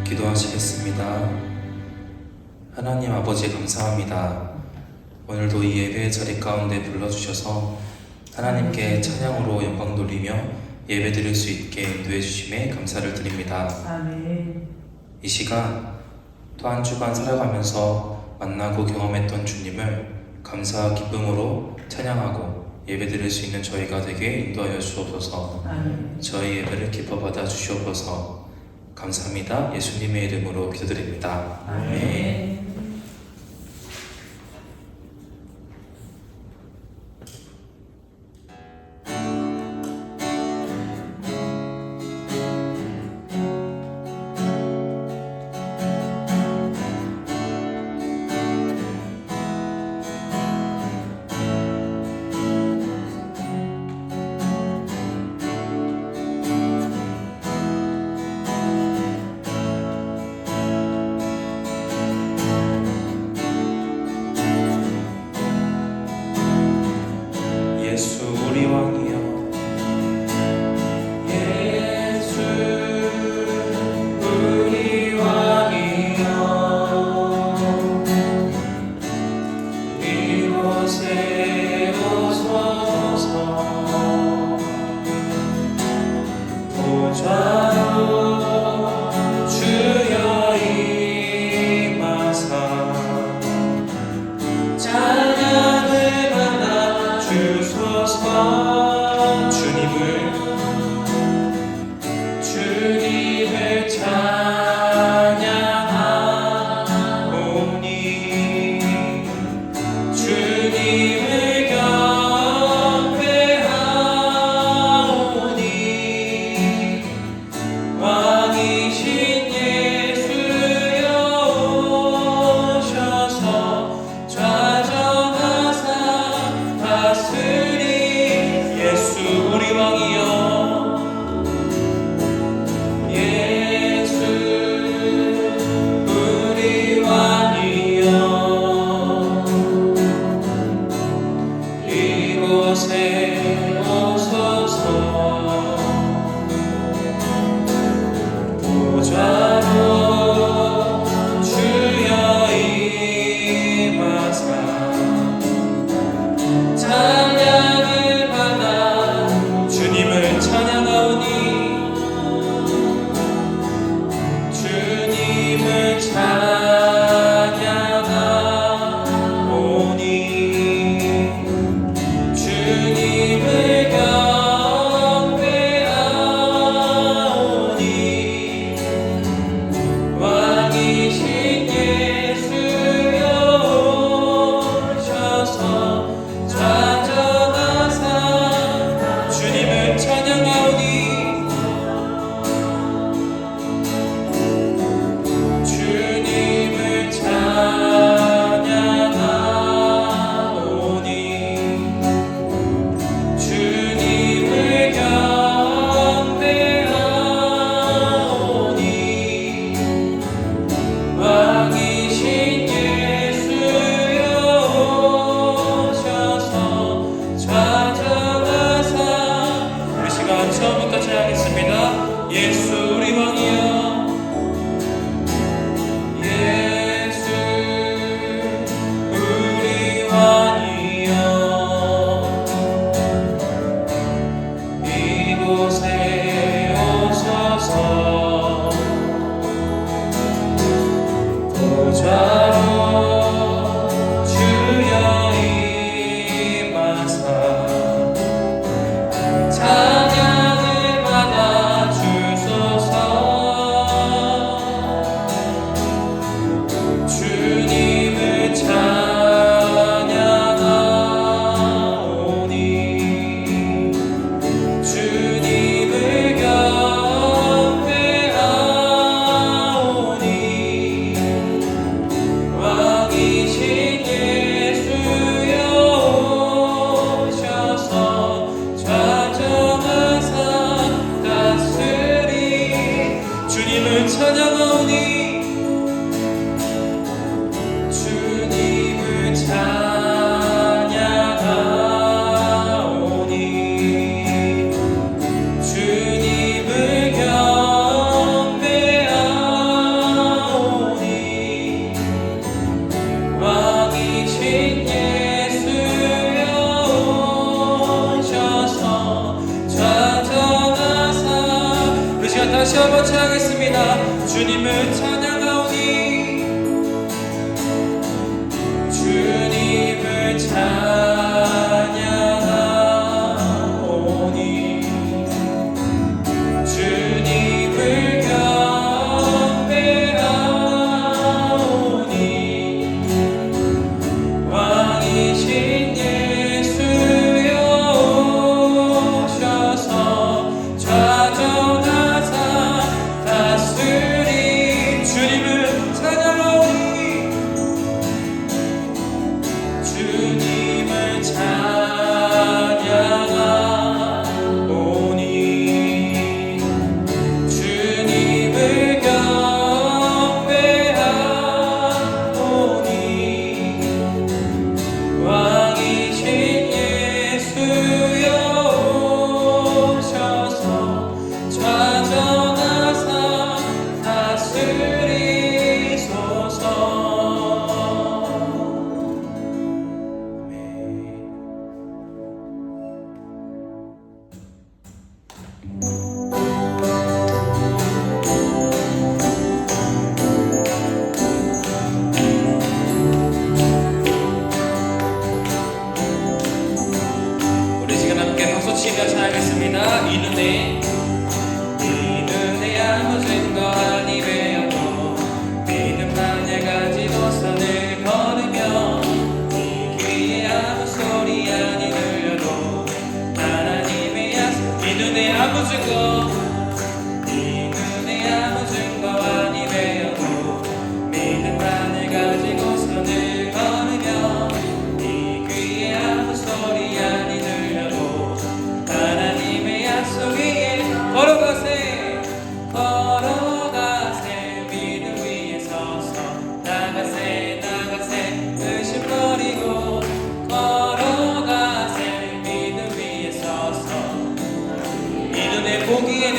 기도하시겠습니다. 하나님 아버지 감사합니다. 오늘도 이 예배의 자리 가운데 불러주셔서 하나님께 찬양으로 영광 돌리며 예배 드릴 수 있게 인도해 주심에 감사를 드립니다. 아멘. 이 시간 또 한 주간 살아가면서 만나고 경험했던 주님을 감사와 기쁨으로 찬양하고 예배 드릴 수 있는 저희가 되게 인도하여 주옵소서. 아멘. 저희 예배를 기뻐 받아 주시옵소서. 감사합니다. 예수님의 이름으로 기도드립니다. 아멘. 예수 우리 왕이여, 예수 우리 왕이여, 이곳에 오소서. 보좌로 주여 임하사 찬양을 받아 주소서. 주님을 찬양하오니, 주님을 경배하오니, 왕이신 예수여 오셔서 좌정하사 다스리. 예수 우리 왕이여, 예수 우리 왕이여, 이곳에 오소서. 보좌로 주여 임하사 찬양을 받아 주님을 찬양하오니, 주님을 찬양하오니, 주님을 경배하오니, 왕이신 예수여 오셔서 좌정하사 주님을 찬양하오니, 주님을 찬양하오니, 주님을 경배하오니, 왕이신 예수여 오셔서 좌정하사. 우리 시간 처음부터 찬양하겠습니다. 예수 우리 왕이여, 예수 우리 왕이여, 이곳에 오소서. 보좌로 주여 임하사 찬양을 받아 주소서. 주님을 찬양하오니, 주님을 경배하오니, 왕이신 예수여 오셔서 좌정하사 다스리. 주님을 찬양하오니, 주님을 찬양하오니, 주님을 경배하오니, 찬양하옵니다. 주님을 찬양하오니 주님을 찬양하오니 주님을 경배하오니 왕이신 예수여 오셔서 좌정하사 다스리 주님을 찬양하오니 주님을 찬양하오니 주님을 경배하오니 왕이신 예수여 오셔서 좌정하사 다스리소서. 우리 지금 함께 박수치며 찬양하겠습니다. 이 눈에 아무 증거 아니 되어도 믿음만을 가지고 선을 걸으며 이 귀에 아무 소리 아니 들려도 하나님의 약속 이 눈에 아무 증거 아니 되어도 믿음만을 가지고 선을 걸으며 이 귀에 아무 소리 아니 들려도 하나님의 약속 위에 걸어가세 믿음 위에 서서 나가세 의심 버리고 걸어가세 믿음 위에 서서 이 눈에 보기에는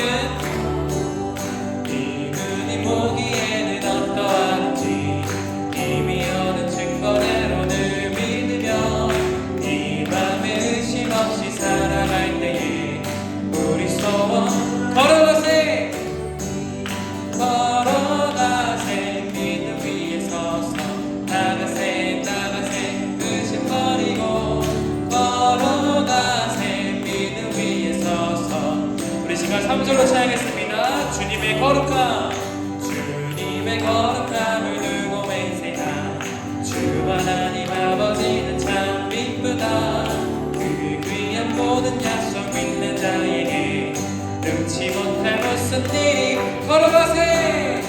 어떠한지 이미 얻은 증거대로를 믿으며 이 밤에 의심 없이 살아갈 때에 우리 소원 걸어가세 믿음 위에 서서 나가세 의심 버리고 걸어가세 믿음 위에 서서 우리 시간 3절로 찬양했습니다. 주님의 거룩함을 두고 맹세한 주 하나님 아버지는 참 이쁘다. 그 귀한 모든 약속 믿는 자에게 능치 못할 무슨 일이 걸어가세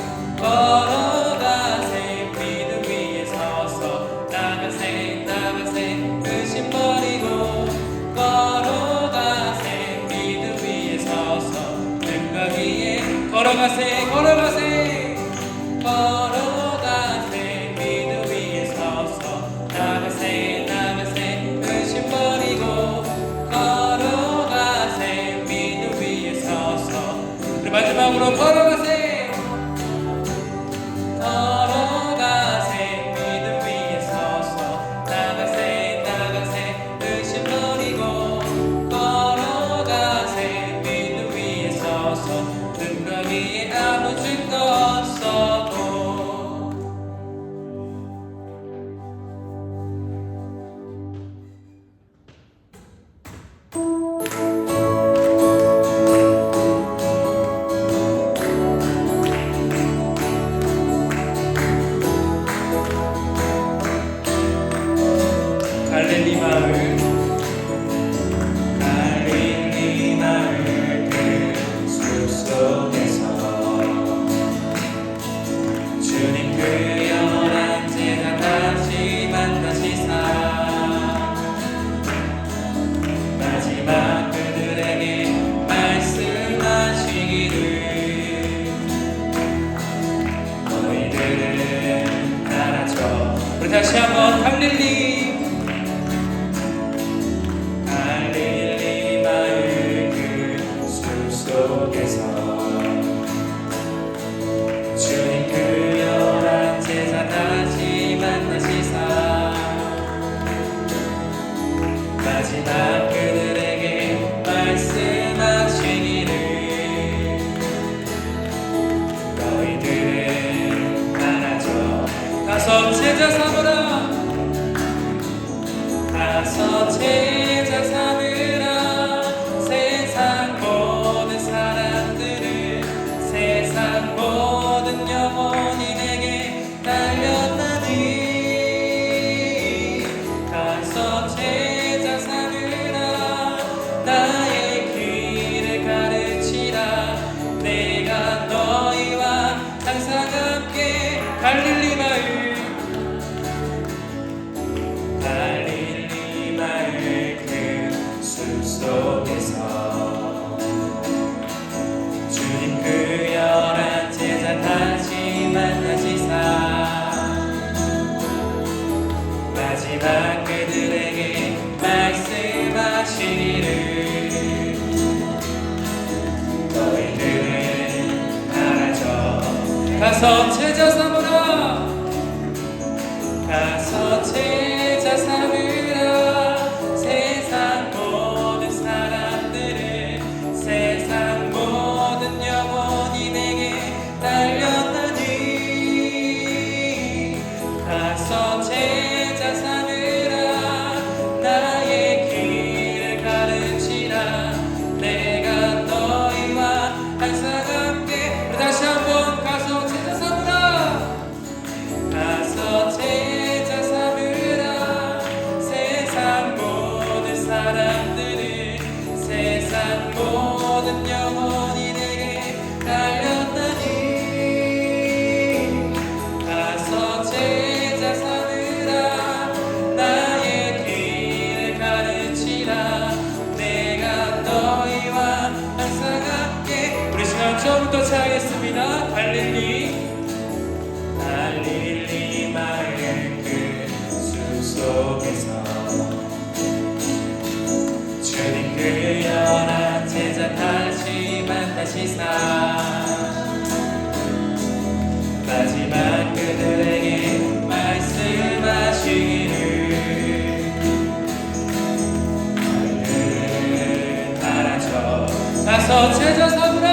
믿음 위에 서서 나가세 의심 버리고 걸어가세 믿음 위에 서서 능가 위에 걸어가세 믿음 위에 서서 나가세 의심 버리고 걸어가세 믿음 위에 서서 우리 마지막으로 걸어가세 믿음 위에 서서 나가세 의심 버리고 걸어가세 믿음 위에 서서 능가 위에 아무 증거 없어도 갈릴리 마을 그 숲속에서 주님 그 연한 제자 다시 만나시사 마지막 그들에게 말씀하시기를 너희들은 알아줘. 우리 다시 한번 갈릴리 마을 그 숲속에서 주님 그 연한 제자 다시 만나시사 마지막 그들에게 말씀하시기를 제자 삼으라. 가서 제자 삼으라. 세상 모든 사람들을, 세상 모든 영혼이 내게 달렸나니. 가서 제자 삼으라. 나의 길을 가르치라. 내가 너희와 항상 함께. 갈릴리 마을, 갈릴리 마을 그 숲속에서 주님 그 열한 제자 다시 만나시사 마지막 그들에게 말씀하시기를 너희들은 알아줘. 가서 제자 삼으라. 가서 제자 삼으라. 세상 모든 사람들을, 세상 모든 영혼이 내게 달렸나니. 가서 제자 삼으라. 나의 길을 가르치라. 내가 너희와 항상 함께. 우리 다시 한번 가서 제자 삼으라. 가서 제자 삼으라. 세상 모든 사람들을, 세상 모든 영혼이 내게 달렸나니. 가서 제자 삼으라. 나의 길을 가르치라. 내가 너희와 항상 함께. 우리 시간 처음부터 시작하겠습니다. 갈릴리, 갈릴리 마을 그 숲속에서 주님 그 열한 제자 다시 만나시사 마지막 그들에게 말씀하시기를 너희들은 알아줘. 가서 제자 삼으라.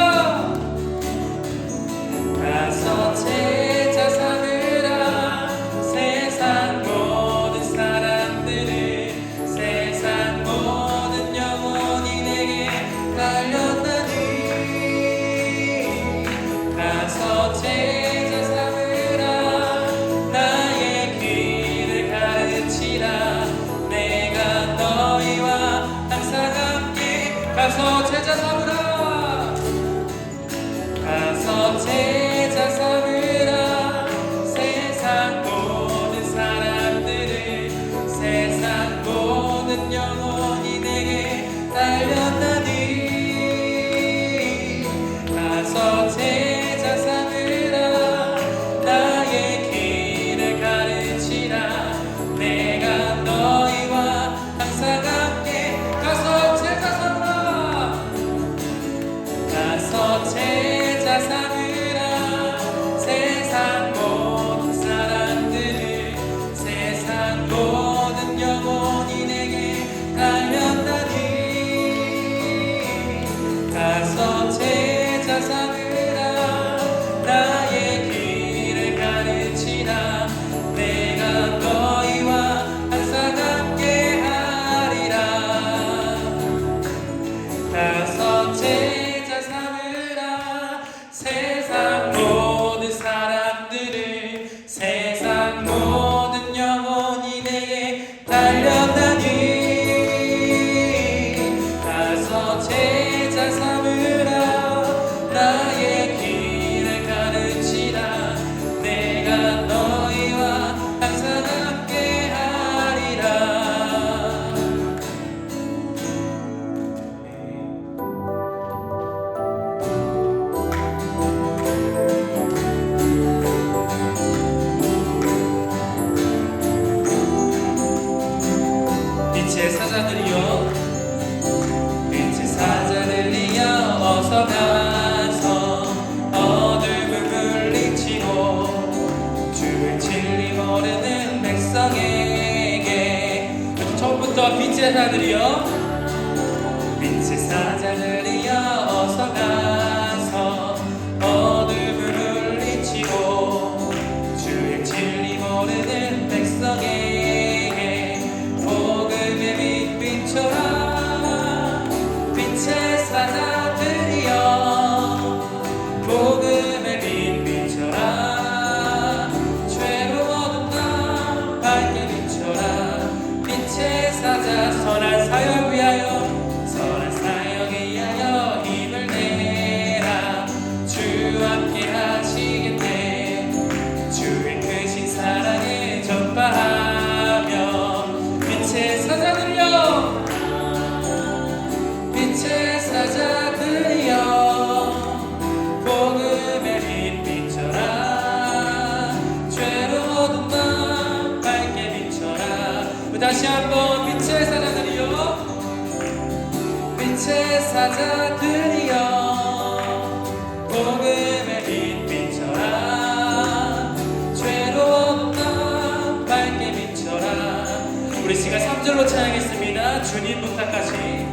가서 제자 삼으라. 세상 모든 사람들을, 세상 모든 영혼이 내게 달렸나니. 가서 제자 삼으라. 나의 길을 가르치라. 내가 너희와 항상 함께. 가서 제자 삼으라. 가서 제자 삼으라. 세상 모든 사람들을, 세상 모든 영혼이 내게 달렸나니. 가서 제자 삼으라. 나의 길을 가르치라. 내가 너희와 항상 함께. 가서 제자 삼으라. 가서 제자 삼으라. 세상 모든 사람들을, 세상 모든 영혼이 내게 달렸나니. 가서 제자 삼으라. 나의 길을 가르치라. 내가 너희와 항상 함께 하리라. 가서 제자 삼으라. 세상 모든 사람들을, 세상 모든 영혼이 내게 달렸나니. 가서 제자 삼으라. 나의 길을 가르치라. 내가 너희와 항상 함께 하리라. 빛의 사자들이여, 빛의 사자들이여, 어서 가서 어둠을 물리치고 주의 진리 모르는 백성에게. 처음부터 빛의 사자들이여, 빛의 사자들이여, 어서 가서 어둠을 물리치고 주의 진리 모르는 빛의 사자들이여 복음의 빛 비춰라 죄로운 나 밝게 비춰라. 우리 시간 3절로 찬양했습니다. 주님 부탁하신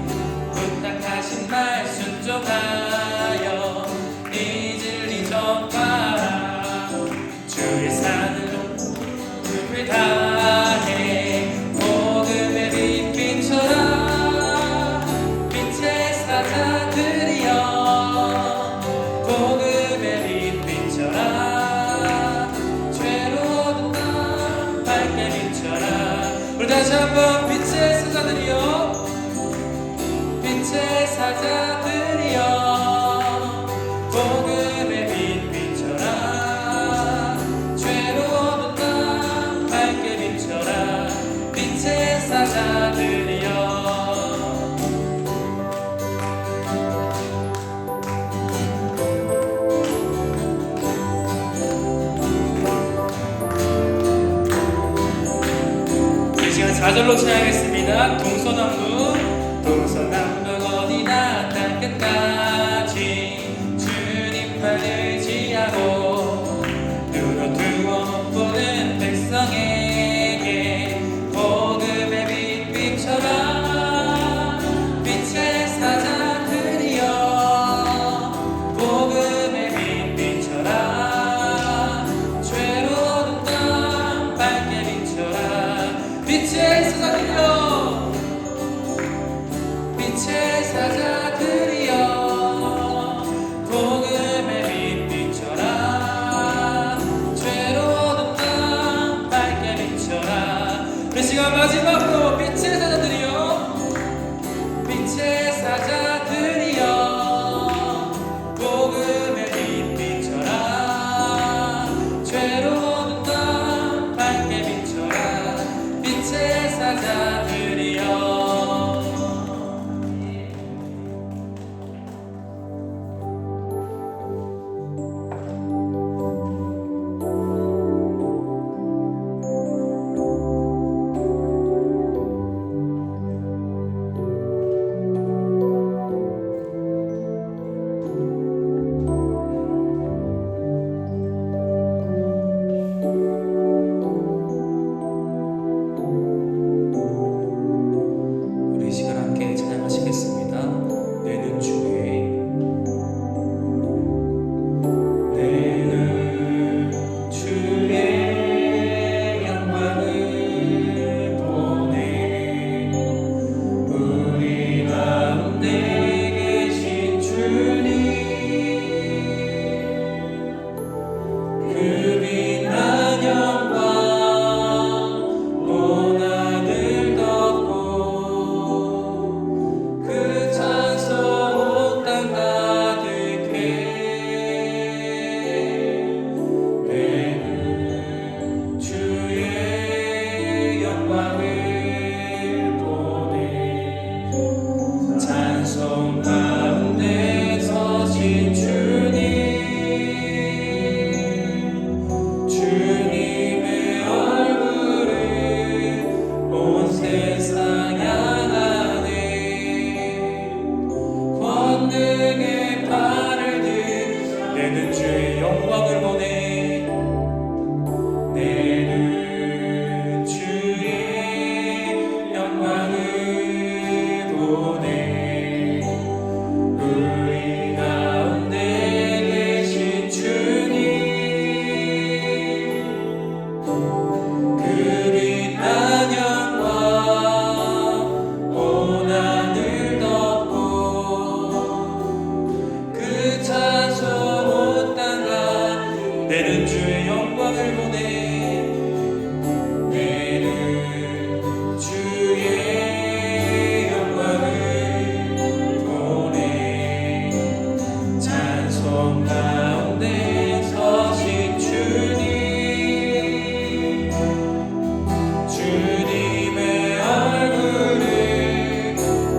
말 순종하여 이 진리 전파라. 주의 산으로 힘을 다해 복음의 빛 비춰라. 빛의 사자들이여 복음의 빛 비춰라 죄로운 나 밝게 비춰라. 우리 다시 한번 빛의 사자들이여 빛의 사자들이여 복음의 빛 비춰라 죄로운 나 밝게 비춰라. 빛의 사자들이여 이 시간 4절로 찬양했습니다. 동서남북 어디나 땅끝까지 주님 팔을 지하고 눈을 뜨고 못 보는 백성에게 복음의 빛 비춰라. 빛의 사자들이여 복음의 빛 비춰라 죄로운 땅 밝게 비춰라. 빛의 사자들이여 빛의 사자들이여 복음의 빛 비춰라 죄로운 땅 밝게 비춰라. 우리 시간 마지막으로 빛의 사자들이여 빛의 사자들이여 복음의 빛 비춰라 죄로운 땅 밝게 비춰라. 빛의 사자들이여 우리 시간 함께 찬양하시겠습니다. 내는 주의 영광을 보내. 우리 가운데 계신 주님 그 빛난 영광 온 하늘 덮고 그 찬송 온 땅 가득해. 내는 주의 영광을 보내. 찬송 가운데 서신 주님의 얼굴을 온 세상 향하네. 권능의 팔을 들 내는 주의 영광을 보내. 내는 주의 영광을 보내. 우리 가운데 계신 주님 그 빛난 영광 온 하늘 덮고 그 찬송 온 땅 가. 내는 주의 영광을 보내. 내는 주의 영광을 보내. 찬송 가운데 서신 주님의 얼굴을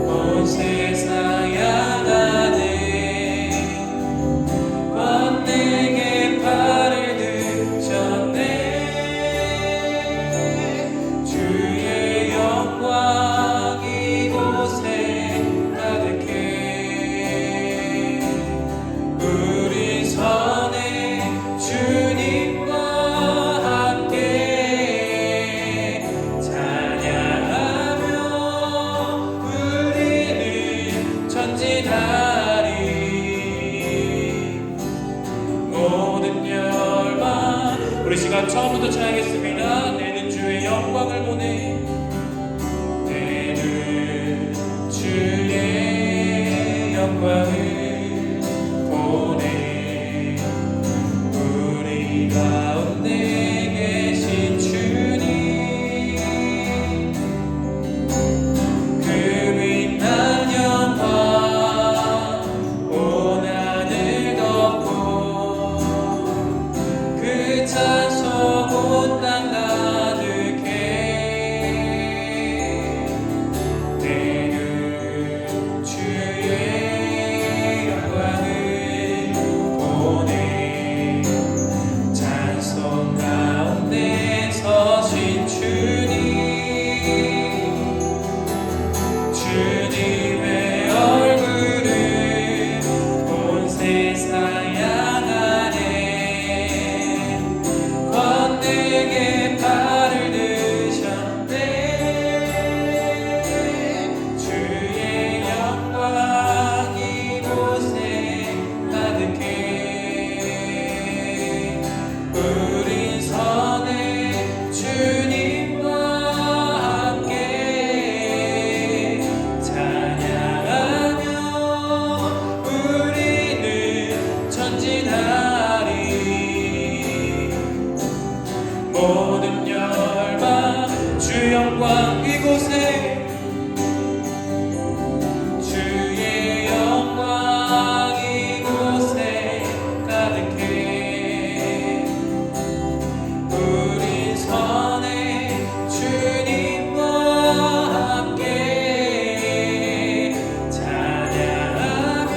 온 세상 향하네. 권능의 팔을 우리 시간 처음부터 찬양했습니다. 내는 주의 영광을 보내. 내는 주의 영광을 보내. 우리 가운데 계신 주님, 그 빛난 영광 온 하늘 덮고 그 찬송 온 땅 가득해. 내는 주의 영광을 보내. 찬송 가운데 서신 주님, 주님의 얼굴을 온 세상 향하네. 권능의 발을 드셨네. 주의 영광 이곳에 가득해. 우리 선에 주님과 함께 찬양하며 우리는 전진하리. 모든 열방 주 영광 이곳에, 주의 영광 이곳에 가득해. 우리 선에 주님과 함께 찬양하며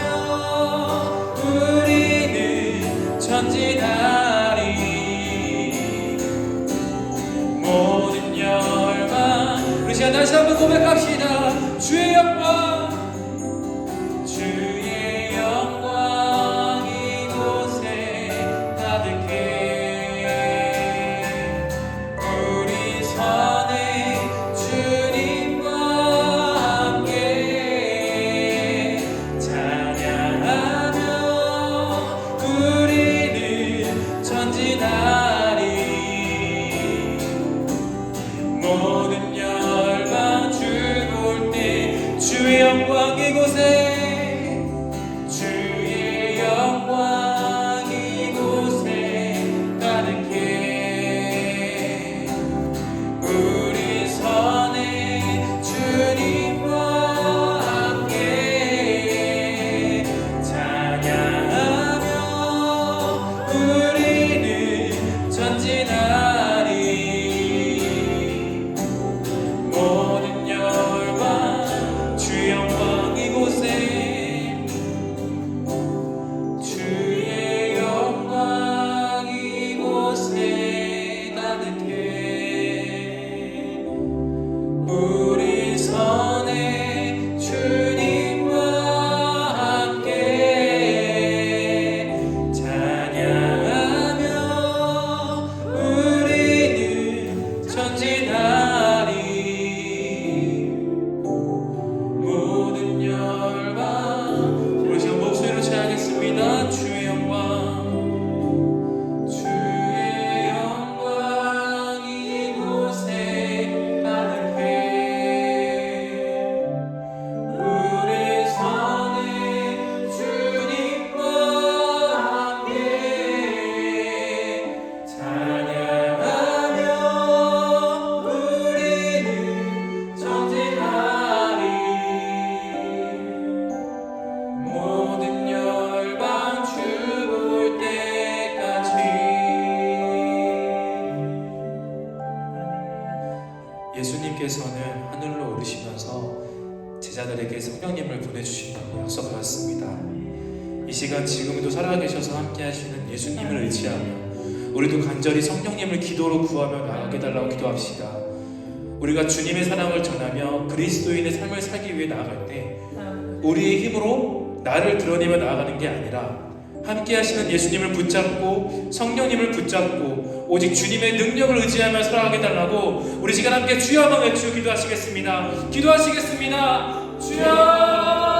우리는 전진하리. 모든 열방 우리 시간 다시 한번 고백합시다. 주의 영광, 주의 영광 이곳에 가득해. 우리 선에 주님과 함께 찬양하며 우리는 전진하리. 모든 열방 주 볼 때 주의 영광 이곳에, 주의 영광 이곳에 가득해. 우리 선에 주님과 함께 찬양하며 우리는 전진하리. 모든 열방 주 영광 이곳에, 주의 영광 이곳에 가득해. 우리 선에 주님과 함께 찬양하며 우리는 전진하리. 모든 열방 우리 지금 목소리로 찬양했습니다. 주의 영광, 주의 영광 이곳에 가득해. 우리 선에 주님과 함께 찬양하며 우리는 전진하리. 모든 열방 주 볼 때까지. 예수님께서는 하늘로 오르시면서 제자들에게 성령님을 보내주신다고 약속하셨습니다. 이 시간 지금도 살아계셔서 함께 하시는 예수님을 의지하며 우리도 간절히 성령님을 기도로 구하며 나아가게 달라고 기도합시다. 우리가 주님의 사랑을 전하며 그리스도인의 삶을 살기 위해 나아갈 때 우리의 힘으로 나를 드러내며 나아가는 게 아니라 함께 하시는 예수님을 붙잡고 성령님을 붙잡고 오직 주님의 능력을 의지하며 살아가게 달라고 우리 시간 함께 주여 한번 외치고 기도하시겠습니다. 기도하시겠습니다. 주여!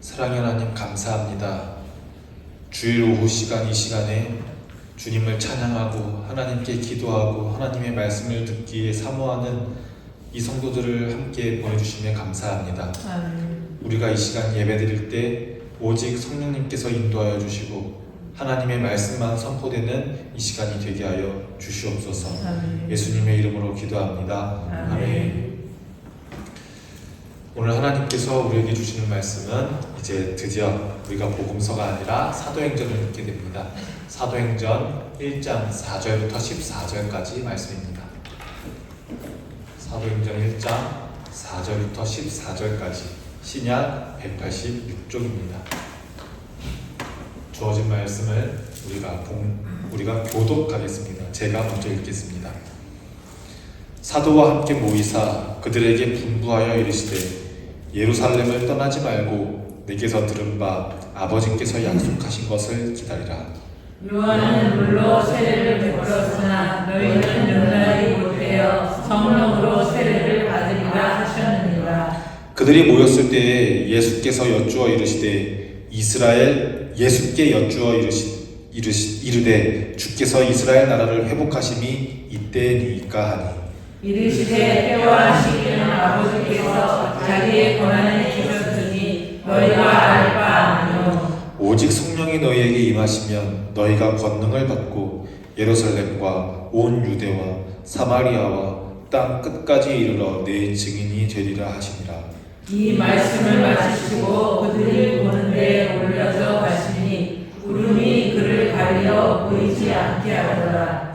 사랑의 하나님 감사합니다. 주일 오후 시간 이 시간에 주님을 찬양하고 하나님께 기도하고 하나님의 말씀을 듣기에 사모하는 이 성도들을 함께 보내주시며 감사합니다. 우리가 이 시간 예배드릴 때 오직 성령님께서 인도하여 주시고 하나님의 말씀만 선포되는 이 시간이 되게 하여 주시옵소서. 예수님의 이름으로 기도합니다. 아멘. 오늘 하나님께서 우리에게 주시는 말씀은 이제 드디어 우리가 복음서가 아니라 사도행전을 읽게 됩니다. 사도행전 1장 4절부터 14절까지 말씀입니다. 사도행전 1장 4절부터 14절까지 신약 186쪽입니다. 주어진 말씀을 우리가 교독하겠습니다. 제가 먼저 읽겠습니다. 사도와 함께 모이사 그들에게 분부하여 이르시되 예루살렘을 떠나지 말고 내게서 들은 바 아버지께서 약속하신 것을 기다리라. 요한은 물로 세례를 베풀었으나 너희는 용납이 못되어 성령으로 세례를 받으리라 하셨느니라. 그들이 모였을 때에 예수께서 여쭈어 이르시되 예수께 여쭈어 이르되 주께서 이스라엘 나라를 회복하심이 이때니까 하니 이르시되 때와 시기는 아버지께서 자기의 권한을 주셨으니 너희가 알 바 아니요. 오직 성령이 너희에게 임하시면 너희가 권능을 받고 예루살렘과 온 유대와 사마리아와 땅 끝까지 이르러 내 증인이 되리라 하시니라. 이 말씀을 마치시고 그들이 보는 데 올려서 가시니 구름이 그를 가리어 보이지 않게 하더라.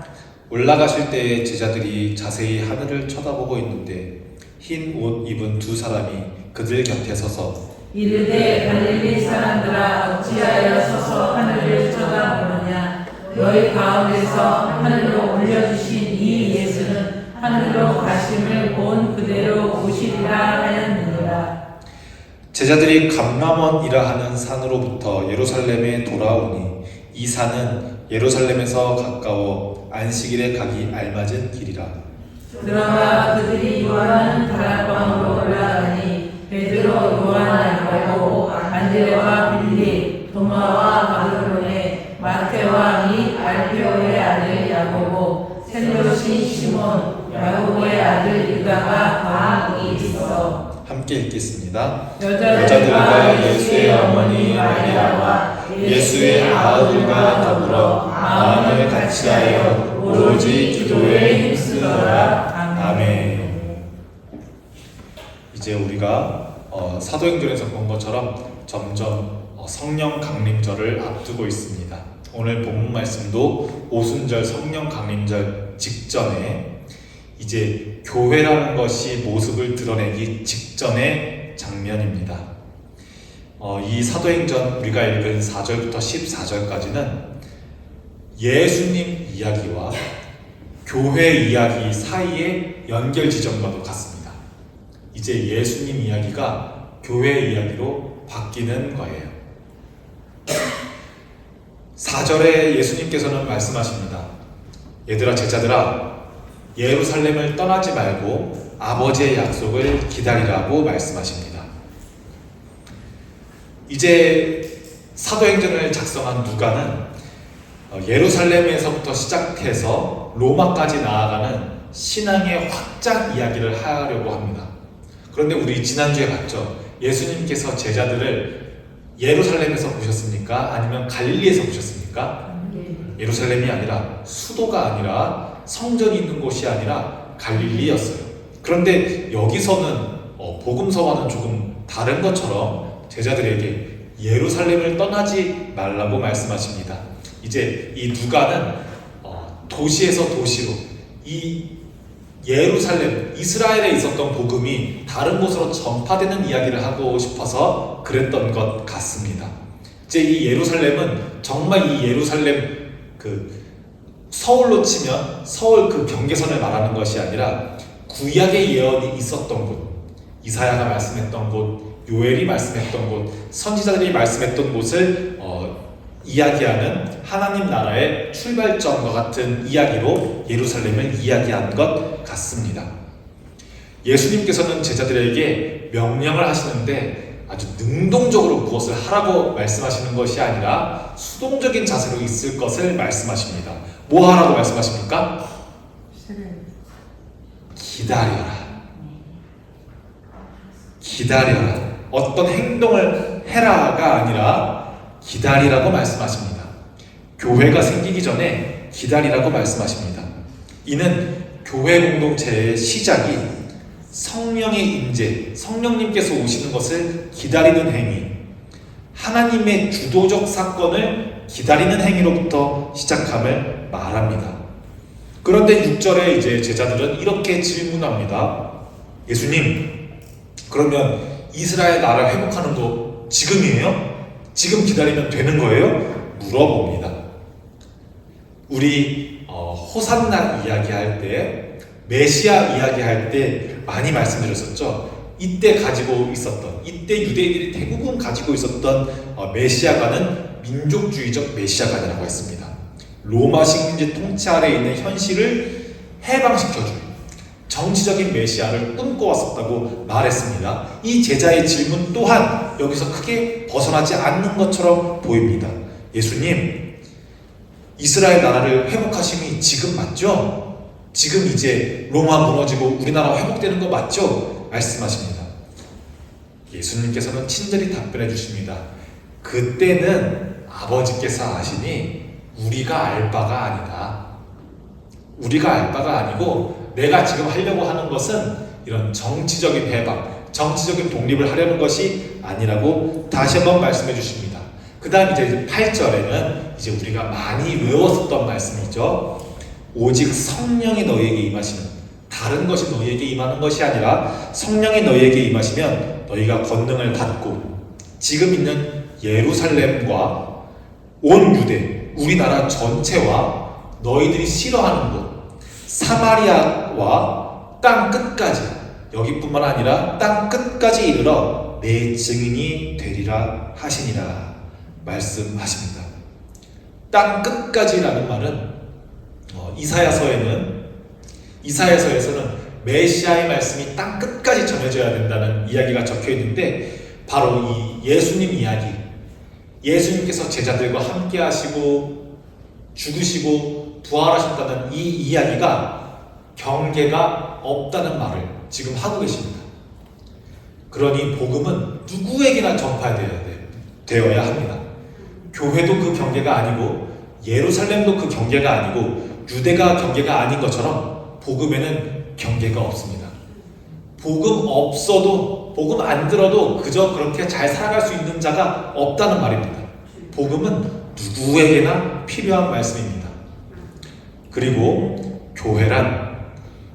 올라가실 때에 제자들이 자세히 하늘을 쳐다보고 있는데 흰 옷 입은 두 사람이 그들 곁에 서서 이르되 갈릴리 사람들아 어찌하여 서서 하늘을 쳐다보느냐. 너희 가운데서 하늘로 올려주신 이 예수는 하늘로 가심을 본 그대로 오시리라 하였느니라. 제자들이 감람원이라 하는 산으로부터 예루살렘에 돌아오니 이 산은 예루살렘에서 가까워 안식일에 가기 알맞은 길이라. 그러나 그들이 요한은 다락방으로 올라가니 베드로, 요한, 야고보, 안드레와 빌립, 도마와 바르로네, 마테와 및 알페오의 아들 야고보, 셀로신 시몬, 야고보의 아들 유다가 거기 있어. 함께 읽겠습니다. 여자들과 예수의 어머니 마리아와 예수의 아들과 더불어 마음을 같이하여 오로지 기도에 힘쓰더라. 아멘. 이제 우리가 사도행전에서 본 것처럼 점점 성령 강림절을 앞두고 있습니다. 오늘 본문 말씀도 오순절 성령 강림절 직전에 이제 교회라는 것이 모습을 드러내기 직전의 장면입니다. 이 사도행전 우리가 읽은 4절부터 14절까지는 예수님 이야기와 교회 이야기 사이의 연결 지점과도 같습니다. 이제 예수님 이야기가 교회 이야기로 바뀌는 거예요. 4절에 예수님께서는 말씀하십니다. 얘들아, 제자들아, 예루살렘을 떠나지 말고 아버지의 약속을 기다리라고 말씀하십니다. 이제 사도행전을 작성한 누가는 예루살렘에서부터 시작해서 로마까지 나아가는 신앙의 확장 이야기를 하려고 합니다. 그런데 우리 지난주에 봤죠? 예수님께서 제자들을 예루살렘에서 보셨습니까? 아니면 갈릴리에서 보셨습니까? 예루살렘이 아니라, 수도가 아니라, 성전이 있는 곳이 아니라 갈릴리였어요. 그런데 여기서는 복음서와는 조금 다른 것처럼 제자들에게 예루살렘을 떠나지 말라고 말씀하십니다. 이제 이 누가는 도시에서 도시로 이 예루살렘, 이스라엘에 있었던 복음이 다른 곳으로 전파되는 이야기를 하고 싶어서 그랬던 것 같습니다. 이제 이 예루살렘은 정말 이 예루살렘 서울로 치면 서울 그 경계선을 말하는 것이 아니라 구약의 예언이 있었던 곳, 이사야가 말씀했던 곳, 요엘이 말씀했던 곳, 선지자들이 말씀했던 곳을 이야기하는 하나님 나라의 출발점과 같은 이야기로 예루살렘을 이야기한 것 같습니다. 예수님께서는 제자들에게 명령을 하시는데 아주 능동적으로 무엇을 하라고 말씀하시는 것이 아니라 수동적인 자세로 있을 것을 말씀하십니다. 뭐 하라고 말씀하십니까? 기다려라. 기다려라. 어떤 행동을 해라가 아니라 기다리라고 말씀하십니다. 교회가 생기기 전에 기다리라고 말씀하십니다. 이는 교회 공동체의 시작이 성령의 임재, 성령님께서 오시는 것을 기다리는 행위, 하나님의 주도적 사건을 기다리는 행위로부터 시작함을 말합니다. 그런데 6절에 이제 제자들은 이렇게 질문합니다. 예수님, 그러면 이스라엘 나라 회복하는 거 지금이에요? 지금 기다리면 되는 거예요? 물어봅니다. 우리 호산나 이야기할 때, 메시아 이야기할 때 많이 말씀드렸었죠. 이때 가지고 있었던, 이때 유대인들이 대부분 가지고 있었던 메시아관은 민족주의적 메시아관이라고 했습니다. 로마 식민지 통치 아래에 있는 현실을 해방시켜줄 정치적인 메시아를 꿈꿔왔었다고 말했습니다. 이 제자의 질문 또한 여기서 크게 벗어나지 않는 것처럼 보입니다. 예수님, 이스라엘 나라를 회복하심이 지금 맞죠? 지금 이제 로마 무너지고 우리나라 회복되는 거 맞죠? 말씀하십니다. 예수님께서는 친절히 답변해 주십니다. 그때는 아버지께서 아시니 우리가 알 바가 아니다. 우리가 알 바가 아니고 내가 지금 하려고 하는 것은 이런 정치적인 해방, 정치적인 독립을 하려는 것이 아니라고 다시 한번 말씀해 주십니다. 그 다음 이제 8절에는 이제 우리가 많이 외웠었던 말씀이죠. 오직 성령이 너희에게 임하시면, 다른 것이 너희에게 임하는 것이 아니라 성령이 너희에게 임하시면 너희가 권능을 받고 지금 있는 예루살렘과 온 유대, 우리나라 전체와 너희들이 싫어하는 곳 사마리아와 땅 끝까지, 여기뿐만 아니라 땅 끝까지 이르러 내 증인이 되리라 하시니라 말씀하십니다. 땅 끝까지라는 말은 이사야서에서는 메시아의 말씀이 땅 끝까지 전해져야 된다는 이야기가 적혀 있는데, 바로 이 예수님 이야기, 예수님께서 제자들과 함께 하시고 죽으시고 부활하셨다는 이 이야기가 경계가 없다는 말을 지금 하고 계십니다. 그러니 복음은 누구에게나 되어야 합니다. 교회도 그 경계가 아니고 예루살렘도 그 경계가 아니고 유대가 경계가 아닌 것처럼 복음에는 경계가 없습니다. 복음 없어도, 복음 안 들어도 그저 그렇게 잘 살아갈 수 있는 자가 없다는 말입니다. 복음은 누구에게나 필요한 말씀입니다. 그리고 교회란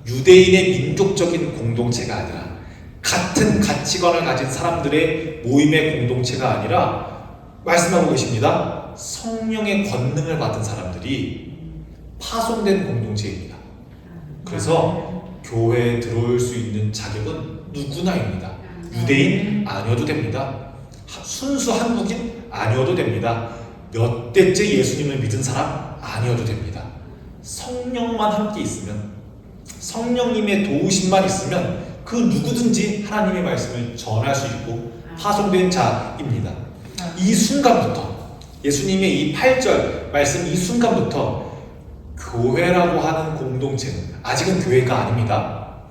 유대인의 민족적인 공동체가 아니라 같은 가치관을 가진 사람들의 모임의 공동체가 아니라 말씀하고 계십니다. 성령의 권능을 받은 사람들이 파송된 공동체입니다. 그래서 교회에 들어올 수 있는 자격은 누구나입니다. 유대인 아니어도 됩니다. 순수 한국인 아니어도 됩니다. 몇 대째 예수님을 믿은 사람 아니어도 됩니다. 성령만 함께 있으면, 성령님의 도우심만 있으면 그 누구든지 하나님의 말씀을 전할 수 있고 파송된 자입니다. 이 순간부터, 예수님의 이 8절 말씀 이 순간부터 교회라고 하는 공동체는 아직은 교회가 아닙니다.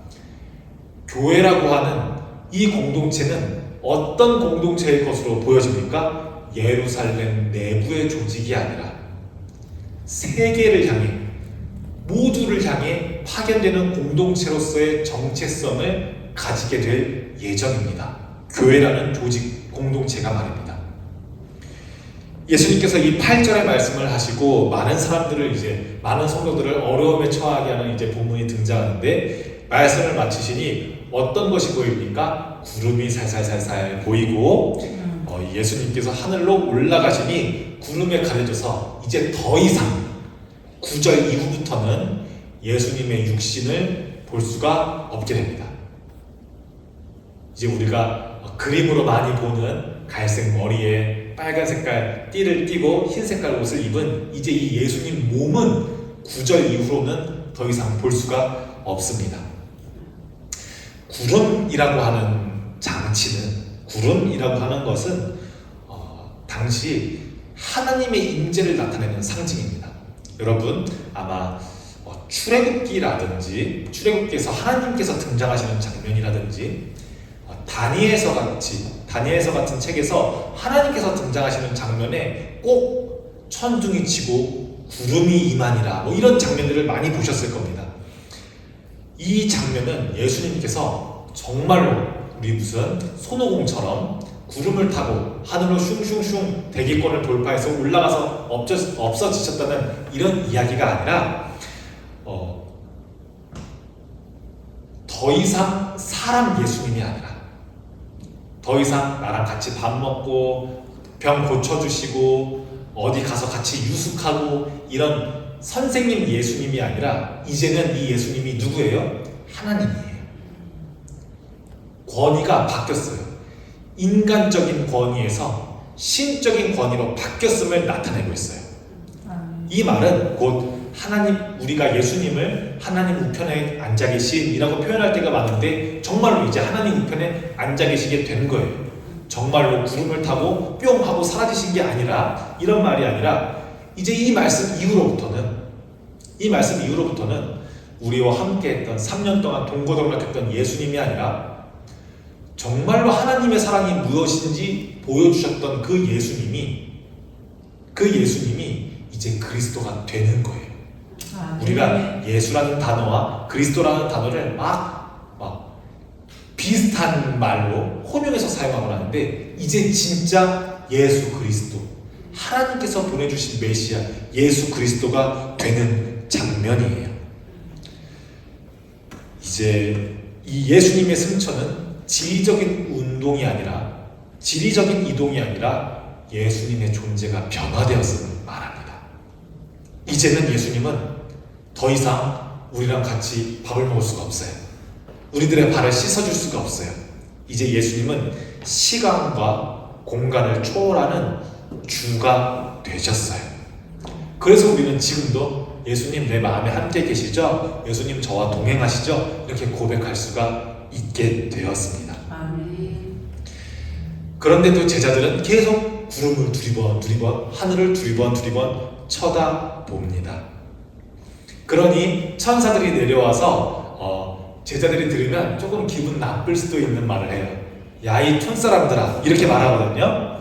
교회라고 하는 이 공동체는 어떤 공동체의 것으로 보여집니까? 예루살렘 내부의 조직이 아니라 세계를 향해, 모두를 향해 파견되는 공동체로서의 정체성을 가지게 될 예정입니다. 교회라는 조직, 공동체가 말입니다. 예수님께서 이 8절의 말씀을 하시고 많은 사람들을, 이제 많은 성도들을 어려움에 처하게 하는 이제 본문이 등장하는데, 말씀을 마치시니 어떤 것이 보입니까? 구름이 살살살살 보이고 예수님께서 하늘로 올라가시니 구름에 가려져서 이제 더 이상 9절 이후부터는 예수님의 육신을 볼 수가 없게 됩니다. 이제 우리가 그림으로 많이 보는 갈색 머리에 빨간 색깔 띠를 띠고 흰 색깔 옷을 입은 이제 이 예수님 몸은 9절 이후로는 더 이상 볼 수가 없습니다. 구름이라고 하는 장치는, 구름이라고 하는 것은 당시 하나님의 임재를 나타내는 상징입니다. 여러분 아마 출애굽기에서 하나님께서 등장하시는 장면이라든지 다니엘서 같은 책에서 하나님께서 등장하시는 장면에 꼭 천둥이 치고 구름이 임하니라 이런 장면들을 많이 보셨을 겁니다. 이 장면은 예수님께서 정말로 우리 무슨 손오공처럼 구름을 타고 하늘로 슝슝슝 대기권을 돌파해서 올라가서 없어지셨다는 이런 이야기가 아니라 더 이상 사람 예수님이 아니라 더 이상 나랑 같이 밥 먹고 병 고쳐주시고 어디 가서 같이 유숙하고 이런 선생님 예수님이 아니라 이제는 이 예수님이 누구예요? 하나님이에요. 권위가 바뀌었어요. 인간적인 권위에서 신적인 권위로 바뀌었음을 나타내고 있어요. 이 말은 곧 우리가 예수님을 하나님 우편에 앉아 계신이라고 표현할 때가 많은데 정말로 이제 하나님 우편에 앉아 계시게 된 거예요. 정말로 구름을 타고 뿅 하고 사라지신 게 아니라 이런 말이 아니라 이제 이 말씀 이후로부터는 우리와 함께했던 3년 동안 동고동락했던 예수님이 아니라 정말로 하나님의 사랑이 무엇인지 보여주셨던 그 예수님이 이제 그리스도가 되는 거예요. 우리가 예수라는 단어와 그리스도라는 단어를 막 비슷한 말로 혼용해서 사용하고 하는데 이제 진짜 예수 그리스도 하나님께서 보내주신 메시아 예수 그리스도가 되는 장면이에요. 이제 이 예수님의 승천은 지리적인 이동이 아니라 예수님의 존재가 변화되었음을 말합니다. 이제는 예수님은 더 이상 우리랑 같이 밥을 먹을 수가 없어요. 우리들의 발을 씻어줄 수가 없어요. 이제 예수님은 시간과 공간을 초월하는 주가 되셨어요. 그래서 우리는 지금도 예수님 내 마음에 함께 계시죠? 예수님 저와 동행하시죠? 이렇게 고백할 수가 있게 되었습니다. 그런데도 제자들은 계속 구름을 두리번 하늘을 두리번 쳐다봅니다. 그러니 천사들이 내려와서 제자들이 들으면 조금 기분 나쁠 수도 있는 말을 해요. 야, 이 촌사람들아 이렇게 말하거든요.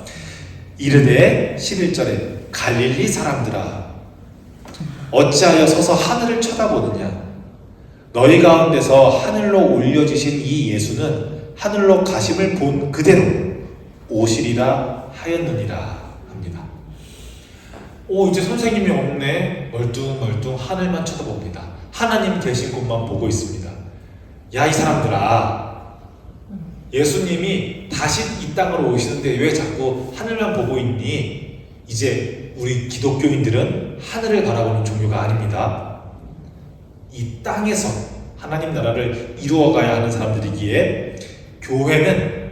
이르되 11절에 갈릴리 사람들아 어찌하여 서서 하늘을 쳐다보느냐 너희 가운데서 하늘로 올려지신 이 예수는 하늘로 가심을 본 그대로 오시리라 하였느니라 합니다. 이제 선생님이 없네. 멀뚱멀뚱 하늘만 쳐다봅니다. 하나님 계신 곳만 보고 있습니다. 야, 이 사람들아, 예수님이 다시 이 땅으로 오시는데 왜 자꾸 하늘만 보고 있니? 이제 우리 기독교인들은 하늘을 바라보는 종교가 아닙니다. 이 땅에서 하나님 나라를 이루어가야 하는 사람들이기에 교회는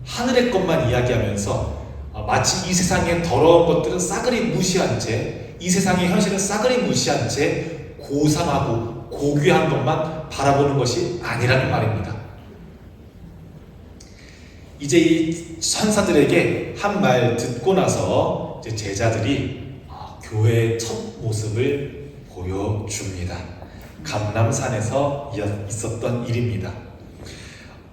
하늘의 것만 이야기하면서 마치 이 세상의 더러운 것들은 싸그리 무시한 채, 이 세상의 현실은 싸그리 무시한 채 고상하고 고귀한 것만 바라보는 것이 아니라는 말입니다. 이제 이 천사들에게 한 말 듣고 나서 이제 제자들이 교회의 첫 모습을 보여줍니다. 감람산에서 있었던 일입니다.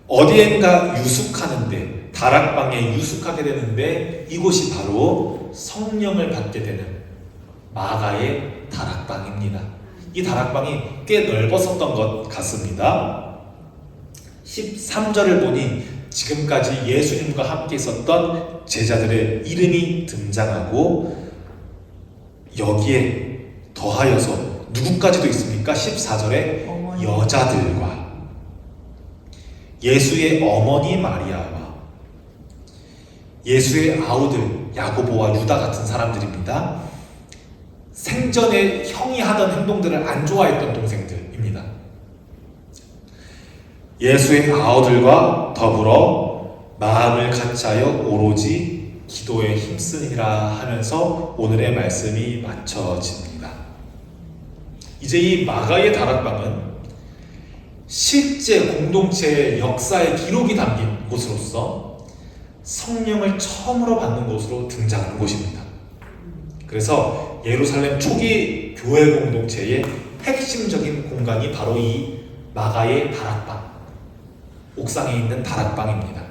어디엔가 유숙하는데 다락방에 유숙하게 되는데 이곳이 바로 성령을 받게 되는 마가의 다락방입니다. 이 다락방이 꽤 넓었었던 것 같습니다. 13절을 보니 지금까지 예수님과 함께 있었던 제자들의 이름이 등장하고 여기에 더하여서 누구까지도 있습니까? 14절에 여자들과 예수의 어머니 마리아와 예수의 아우들 야고보와 유다 같은 사람들입니다. 생전에 형이 하던 행동들을 안 좋아했던 동생들입니다. 예수의 아우들과 더불어 마음을 같이하여 오로지 기도에 힘쓰니라 하면서 오늘의 말씀이 마쳐집니다. 이제 이 마가의 다락방은 실제 공동체의 역사의 기록이 담긴 곳으로서 성령을 처음으로 받는 곳으로 등장하는 곳입니다. 그래서 예루살렘 초기 교회 공동체의 핵심적인 공간이 바로 이 마가의 다락방, 옥상에 있는 다락방입니다.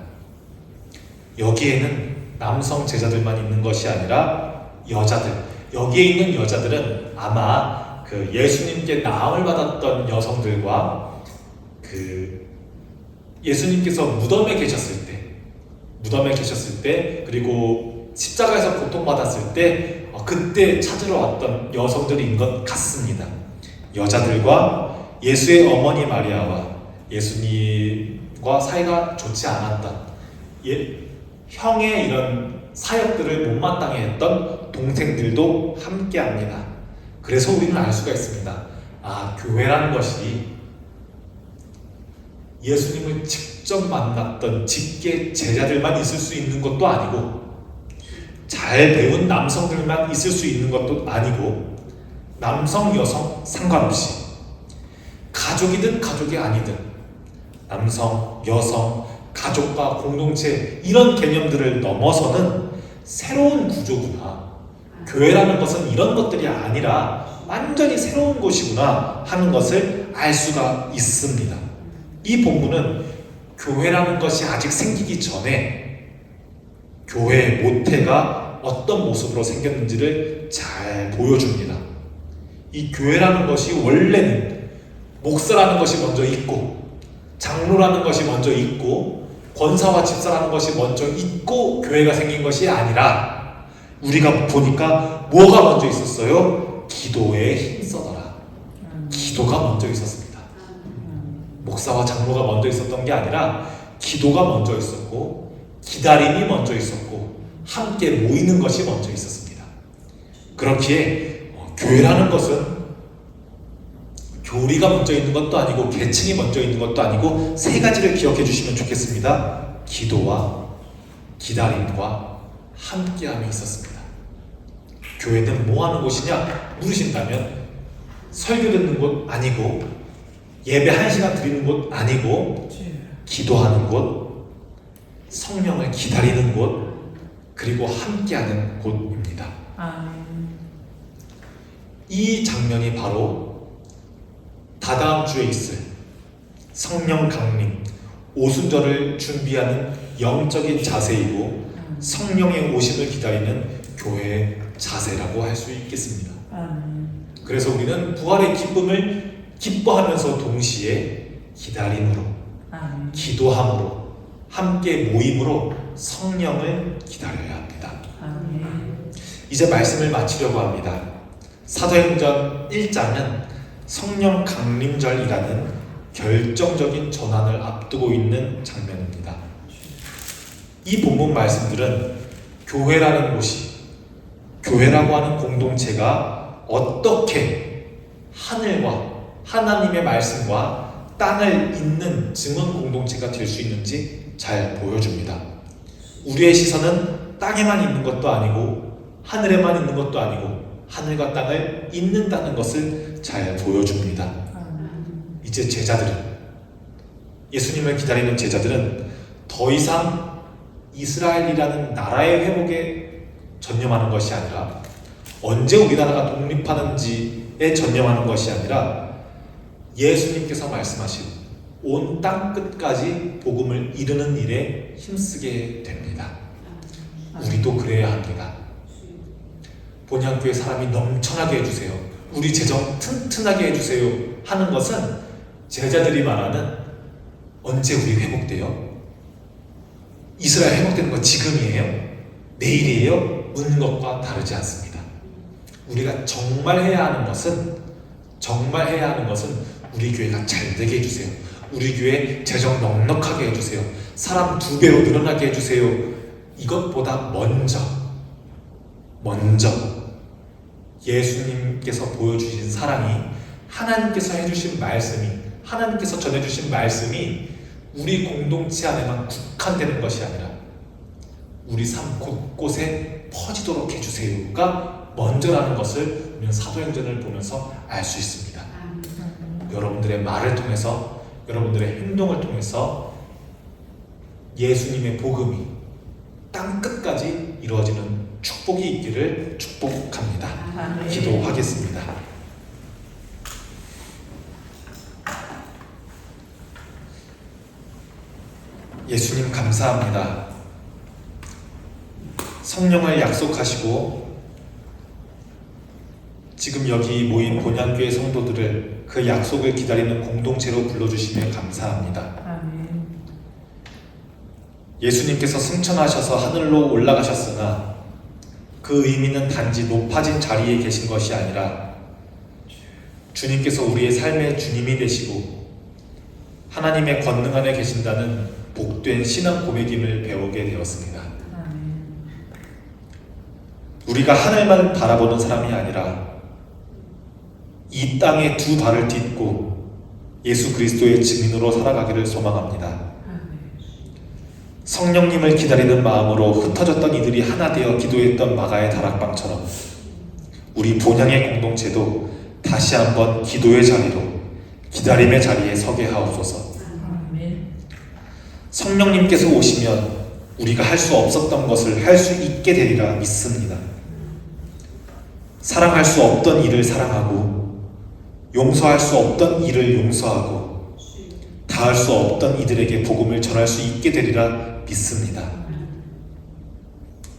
여기에는 남성 제자들만 있는 것이 아니라 여자들, 여기에 있는 여자들은 아마 그 예수님께 나음을 받았던 여성들과 그 예수님께서 무덤에 계셨을 때 그리고 십자가에서 고통받았을 때 그때 찾으러 왔던 여성들인 것 같습니다. 여자들과 예수의 어머니 마리아와 예수님과 사이가 좋지 않았던 형의 이런 사역들을 못마땅해 했던 동생들도 함께합니다. 그래서 우리는 알 수가 있습니다. 교회라는 것이 예수님을 직접 만났던 직계 제자들만 있을 수 있는 것도 아니고 잘 배운 남성들만 있을 수 있는 것도 아니고 남성, 여성 상관없이 가족이든 가족이 아니든 남성, 여성, 가족과 공동체 이런 개념들을 넘어서는 새로운 구조구나. 교회라는 것은 이런 것들이 아니라 완전히 새로운 곳이구나 하는 것을 알 수가 있습니다. 이 본문은 교회라는 것이 아직 생기기 전에 교회의 모태가 어떤 모습으로 생겼는지를 잘 보여줍니다. 이 교회라는 것이 원래는 목사라는 것이 먼저 있고 장로라는 것이 먼저 있고 권사와 집사라는 것이 먼저 있고 교회가 생긴 것이 아니라 우리가 보니까 뭐가 먼저 있었어요? 기도에 힘써더라. 기도가 먼저 있었습니다. 목사와 장로가 먼저 있었던 게 아니라 기도가 먼저 있었고 기다림이 먼저 있었고 함께 모이는 것이 먼저 있었습니다. 그렇기에 교회라는 것은 교리가 먼저 있는 것도 아니고 계층이 먼저 있는 것도 아니고 세 가지를 기억해 주시면 좋겠습니다. 기도와 기다림과 함께함이 있었습니다. 교회는 뭐 하는 곳이냐 물으신다면 설교 듣는 곳 아니고 예배 1시간 드리는 곳 아니고 기도하는 곳, 성령을 기다리는 곳, 그리고 함께하는 곳입니다. 이 장면이 바로 다다음 주에 있을 성령 강림, 오순절을 준비하는 영적인 자세이고 성령의 오심을 기다리는 교회의 자세라고 할 수 있겠습니다. 그래서 우리는 부활의 기쁨을 기뻐하면서 동시에 기다림으로, 기도함으로, 함께 모임으로 성령을 기다려야 합니다. 이제 말씀을 마치려고 합니다. 사도행전 1장은 성령 강림절이라는 결정적인 전환을 앞두고 있는 장면입니다. 이 본문 말씀들은 교회라는 곳이, 교회라고 하는 공동체가 어떻게 하늘과 하나님의 말씀과 땅을 잇는 증언 공동체가 될 수 있는지 잘 보여줍니다. 우리의 시선은 땅에만 있는 것도 아니고 하늘에만 있는 것도 아니고 하늘과 땅을 잇는다는 것을 잘 보여줍니다. 이제 제자들은, 예수님을 기다리는 제자들은 더 이상 이스라엘이라는 나라의 회복에 전념하는 것이 아니라 언제 우리나라가 독립하는지에 전념하는 것이 아니라 예수님께서 말씀하신 온 땅 끝까지 복음을 이루는 일에 힘쓰게 됩니다. 우리도 그래야 합니다. 본향교회 사람이 넘쳐나게 해주세요. 우리 재정 튼튼하게 해주세요 하는 것은 제자들이 말하는 언제 우리 회복돼요? 이스라엘 회복되는 건 지금이에요? 내일이에요? 묻는 것과 다르지 않습니다. 우리가 정말 해야 하는 것은 우리 교회가 잘 되게 해주세요. 우리 교회 재정 넉넉하게 해주세요. 사람 2배로 늘어나게 해주세요. 이것보다 먼저 예수님께서 보여주신 사랑이, 하나님께서 해주신 말씀이, 하나님께서 전해주신 말씀이 우리 공동체 안에만 국한되는 것이 아니라 우리 삶 곳곳에 퍼지도록 해주세요가 먼저라는 것을 우리는 사도행전을 보면서 알 수 있습니다. 여러분들의 말을 통해서, 여러분들의 행동을 통해서 예수님의 복음이 땅 끝까지 이루어지는 축복이 있기를 축복합니다. 아멘. 기도하겠습니다. 예수님 감사합니다. 성령을 약속하시고 지금 여기 모인 본향교회 성도들을 그 약속을 기다리는 공동체로 불러주시며 감사합니다. 아멘. 예수님께서 승천하셔서 하늘로 올라가셨으나 그 의미는 단지 높아진 자리에 계신 것이 아니라 주님께서 우리의 삶의 주님이 되시고 하나님의 권능 안에 계신다는 복된 신앙 고백임을 배우게 되었습니다. 아멘. 우리가 하늘만 바라보는 사람이 아니라 이 땅에 두 발을 딛고 예수 그리스도의 증인으로 살아가기를 소망합니다. 아멘. 성령님을 기다리는 마음으로 흩어졌던 이들이 하나 되어 기도했던 마가의 다락방처럼 우리 본향의 공동체도 다시 한번 기도의 자리로 기다림의 자리에 서게 하옵소서. 아멘. 성령님께서 오시면 우리가 할 수 없었던 것을 할 수 있게 되리라 믿습니다. 사랑할 수 없던 일을 사랑하고 용서할 수 없던 일을 용서하고 다할 수 없던 이들에게 복음을 전할 수 있게 되리라 믿습니다.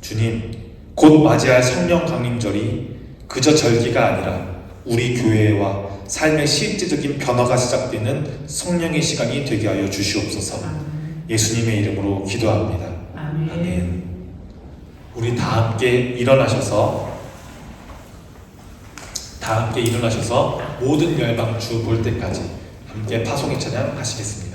주님, 곧 맞이할 성령 강림절이 그저 절기가 아니라 우리 교회와 삶의 실제적인 변화가 시작되는 성령의 시간이 되게 하여 주시옵소서. 예수님의 이름으로 기도합니다. 아멘. 아멘. 우리 다 함께 일어나셔서 모든 열방 주 볼 때까지 함께 파송의 찬양 하시겠습니다.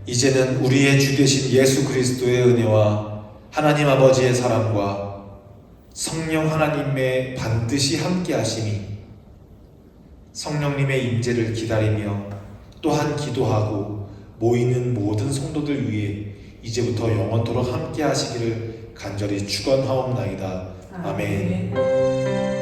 이제는 우리의 주 되신 예수 그리스도의 은혜와 하나님 아버지의 사랑과 성령 하나님의 반드시 함께 하심이 성령님의 임재를 기다리며 또한 기도하고 모이는 모든 성도들 위해 이제부터 영원토록 함께 하시기를 간절히 축원하옵나이다. 아멘.